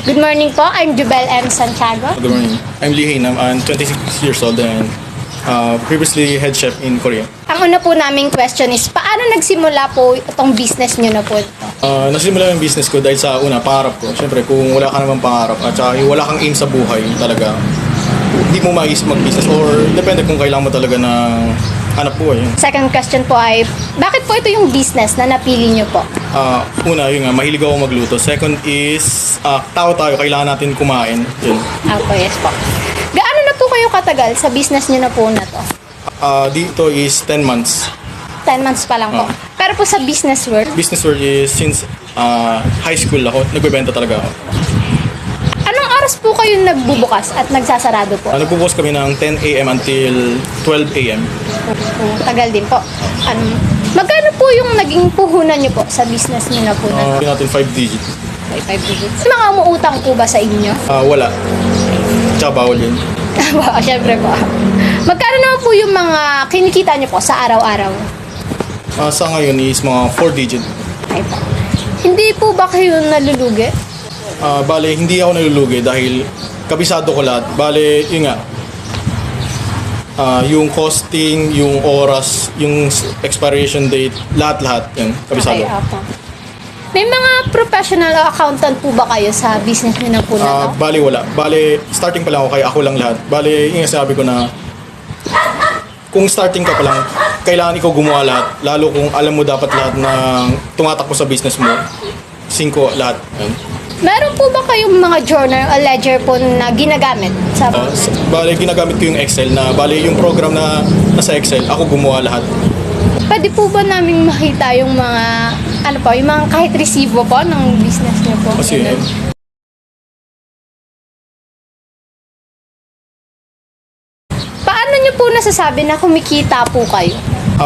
Good morning po, I'm Jubel M. Santiago. Good morning. I'm Lee Hain. I'm 26 years old and previously head chef in Korea. Ang una po naming question is, paano nagsimula po itong business nyo na po ito? Nasimula yung business ko dahil sa una, pangarap ko. Siyempre, kung wala ka naman pangarap at saka yung wala kang aim sa buhay talaga, hindi mo maisip mag-business or depende kung kailangan mo talaga ng hanap buhay. Second question po ay, bakit po ito yung business na napili nyo po? Una, yun nga, mahilig ako magluto. Second is, tao tayo, kailangan natin kumain. Yun. Ako, yes po. Gaano na po kayo katagal sa business nyo na po na to? Dito is 10 months. 10 months pa lang po. Pero po sa business world, Business world is since high school ako, nagbebenta talaga ako. anong oras po kayo nagbubukas at nagsasarado po? Nagbubukas kami ng 10 a.m. until 12 a.m. Tagal din po. Magkano po yung naging puhunan nyo po sa business nyo na po na to? Natin 5 digits. May 5 digits. Mga umuutang po ba sa inyo? Wala. Tsaka bawal yun. Wow, syempre po. Magkano naman po yung mga kinikita nyo po sa araw-araw? Sa ngayon is mga 4 digit. Ay po. Hindi po ba kayo nalulugi? Bale, hindi ako nalulugi dahil kabisado ko lahat. Bale, yun nga. Yung costing, yung oras, yung expiration date, lahat-lahat. Yan, kabisado. Okay, apo. May mga professional o accountant po ba kayo sa business nyo na po na to? Bale, wala. Bale, starting pa lang ako, kaya ako lang lahat. Bale, yung sabi ko na, kung starting ka pa lang, kailangan ikaw gumawa lahat. Lalo kung alam mo dapat lahat ng tumatakbo sa business mo. 5 lahat. Yan. Meron po ba kayong mga journal o ledger po na ginagamit? Sa Bale, ginagamit ko yung Excel na, bale, yung program na nasa Excel, ako gumawa lahat. Pwede po ba namin makita yung mga, ano po, yung mga kahit resibo po ng business niyo po? Kasi, Paano niyo po nasasabi na kumikita po kayo?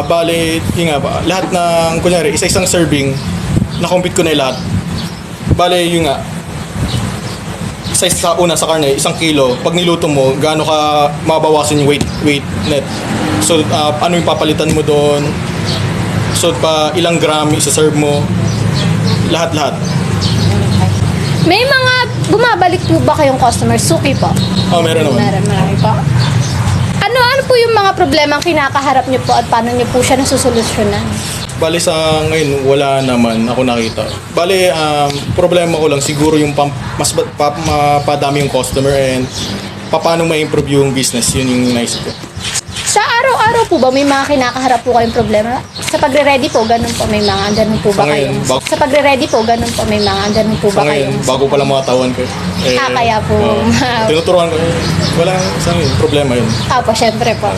bale, yun nga ba, lahat ng, kunyari, isa-isang serving, na-compute ko na yung lahat. Bale, yun nga, sa una sa karne, 1 kilo, pag niluto mo, gaano ka mabawasan yung weight net. So, ano yung papalitan mo doon? So, pa ilang gram isa-serve mo? Lahat-lahat. May mga bumabalik po ba kayong customer? Suki po? Meron naman. Marami po. Ano po yung mga problema ang kinakaharap niyo po at paano niyo po siya nasusolusyonan? Bale, sa ngayon, wala naman ako nakita. Bale, problema ko lang siguro yung mas mapadami yung customer and paano ma-improve yung business. Yun yung naisip ko. Sa araw-araw po ba may mga kinakaharap po kayong problema? Sa pagre-ready po, ganun po may mga ganun po ba Sa ngayon, kayong... Sa pagre-ready po, ganun po may mga ganun po Sa ba ngayon, kayong... bago pa lang mga tawan ko. Kaya po. Tinuturuan ko. Wala sa ngayon, problema yun. Opo, syempre po.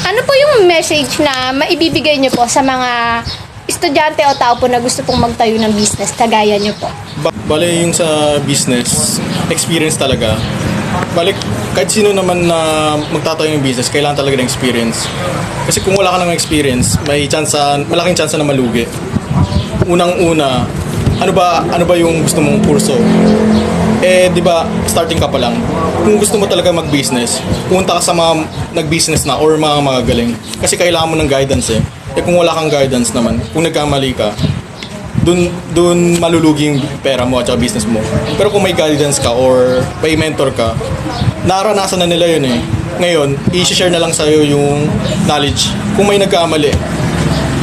Ano po yung message na maibibigay niyo po sa mga estudyante o tao po na gusto pong magtayo ng business kagaya niyo po? Bale, yung sa business, experience talaga. Balik, kahit sino naman na magtatayo ng business, kailangan talaga ng experience. Kasi kung wala ka ng experience, malaking chance na malugi. Unang-una, ano ba yung gusto mong kurso? Di ba, starting ka pa lang. Kung gusto mo talaga mag-business, punta ka sa mga nag-business na or mga magagaling. Kasi kailangan mo ng guidance eh. Kung wala kang guidance naman, kung nagkamali ka, dun malulugi yung pera mo at saka business mo. Pero kung may guidance ka or may mentor ka, naranasan na nila yun eh. Ngayon, i-share na lang sa'yo yung knowledge. Kung may nagkamali,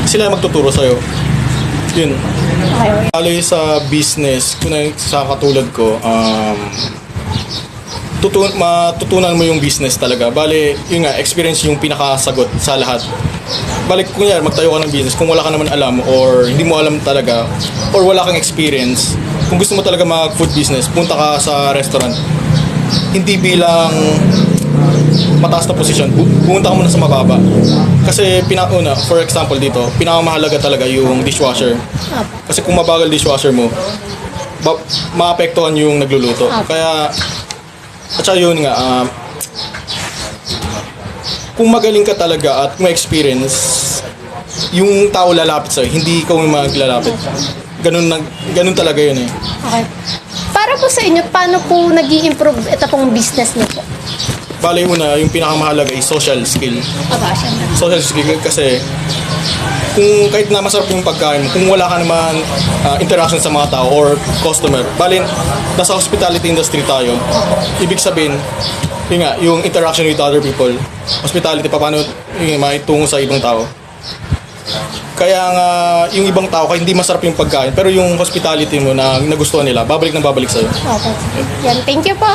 sila magtuturo sa'yo. Yun. Lalo sa business, kung sa katulad ko, matutunan mo yung business talaga. Bale, yun nga, experience yung pinakasagot sa lahat. Balik, kunyari, magtayo ka ng business, kung wala ka naman alam or hindi mo alam talaga or wala kang experience, kung gusto mo talaga mag-food business, punta ka sa restaurant. Hindi bilang mataas na posisyon, pumunta ka muna sa mababa. Kasi for example dito, pinakamahalaga talaga yung dishwasher. Kasi kung mabagal dishwasher mo, maapektuhan yung nagluluto. Kaya, at saka yun nga, kung magaling ka talaga at may experience, yung tao lalapit sa'yo, hindi ikaw yung maglalapit. Ganun talaga yun eh. Okay. Para po sa inyo, paano po nag-i-improve ito pong business niyo po? Bale, una, yung pinakamahalaga is social skill. Syempre. Social skill kasi kung kahit na masarap yung pagkain mo, kung wala ka naman interaction sa mga tao or customer, balin, nasa hospitality industry tayo, ibig sabihin, yun nga, yung interaction with other people, hospitality, paano yung maitungo sa ibang tao. Kaya nga, yung ibang tao, kahit hindi masarap yung pagkain, pero yung hospitality mo na nagustuhan nila, babalik na babalik sa'yo. Okay. Yan, thank you po.